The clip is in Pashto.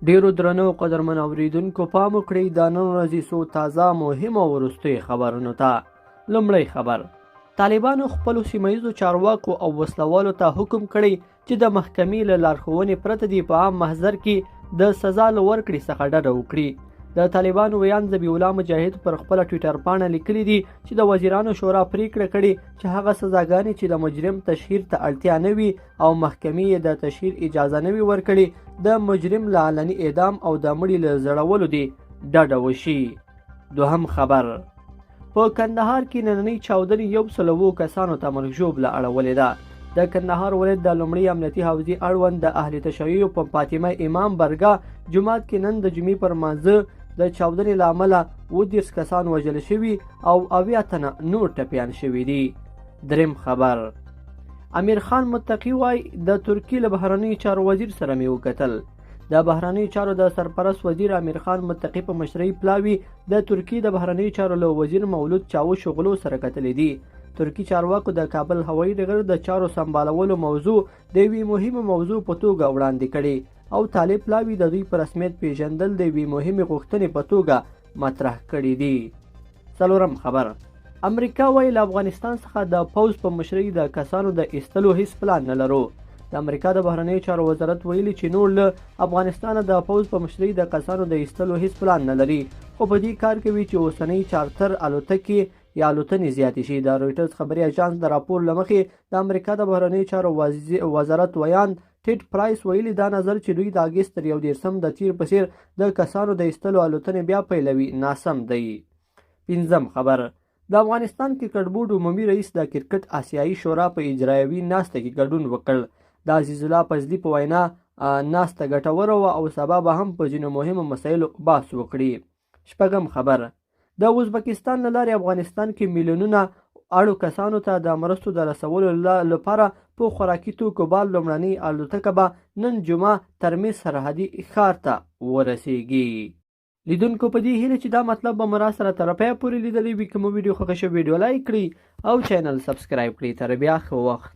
ډیرو درنو قدرمن اوریدونکو پام وکړئ د نن ورځې څو تازه مهم او وروستۍ خبرونو ته. لومړی خبر: طالبانو خپلو سیمه ییزو چارواکو او وسلوالو ته حکم کړی چې د محکمې له لارښوونې پرته دې په عام محضر کې د سزا له ورکړې څخه ډډه وکړي. د طالبانو ویان ذبیح الله مجاهد پر خپله ټویټر پاڼه لیکلي دي چې د وزیرانو شورا پریکړه کړې چې هغه سزاګانې چې د مجرم تشهیر ته اړتیا نه وي او محکمې یې د تشهیر اجازه نه وي ورکړې، د مجرم له علني اعدام او د مړي له زړولو دې ډډه وشي. دوهم خبر: په کندهار کې نننۍ چاودنې 100 کسانو ته مرګ ژوبله اړولې ده. د کندهار ولایت د لومړي امنیتي حوزې اړوند د اهل تشیع په فاطمه امام برګه جومات کې نن د جمعې پر مانځه د چاودنې له امله 30 کسان وژل شوي او 80 تنه نور ټپیان شوي دي. دریم خبر: امیر خان متقي وایي د ترکیې له بهرنیو چارو وزیر سره مې وکتل. د بهرنیو چارو د سرپرست وزیر امیر خان متقي په مشرۍ پلاوي د ترکیې د بهرنیو چارو له وزیر مولود چاوشوغلو سره کتلې دي. ترکی چارواکو د کابل هوایي ډګر د چارو سمبالولو موضوع د یوې مهمه موضوع په توګه وړاندې کړې او طالب پلاوي د دوی په رسمیت پیژندل د یوې مهمې غوښتنې په توګه مطرح کړي دي. څلورم خبر: امریکا وایي له افغانستان څخه د پوځ په مشرۍ د کسانو د ایستلو هیڅ پلان نه لرو. د امریکا د بهرنیو چارو وزارت ویلي چې نور له افغانستانه د پوځ په مشرۍ د کسانو د ایستلو هیڅ پلان نه لري، خو په دې کار کوي چې اوسنۍ چارتر الوتکې یا الوتنې زیاتې شي. د رویټرز خبري اژانس د راپور له مخې د امریکا د بهرنیو چارو وزارت ویان ټیډ پرایس ویلي دا نظر چې دوی د اګست تر 31 د تیر په څیر د کسانو د ایستلو الوتنې بیا پیلوي ناسم دی. پنځم خبر: د افغانستان کرکټ عمومي رئیس د کرکټ آسیایي شورا په اجرایوي ناسته کې ګډون وکړ. د عزیز الله فضلي په وینا ناسته ګټوره وه او سبا به هم په ځینو مهمو مسایلو بحث وکړي. شپږم خبر: د ازبکستان له لارې افغانستان کې میلیونونه اړو کسانو ته د مرستو د رسولو لپاره په خوراکي توکو بال لومړنۍ الوتکه به نن جمعه ترمز سرحدي ښار ته ورسیږي. لیدونکو په دې هیله چې دا مطلب به مو را سره تر پایه پورې لیدلی وي. که مو ویډیو خوښه شوې ویډیو لایک کړئ او چینل سبسکرایب کړئ. تر بیا ښه وخت.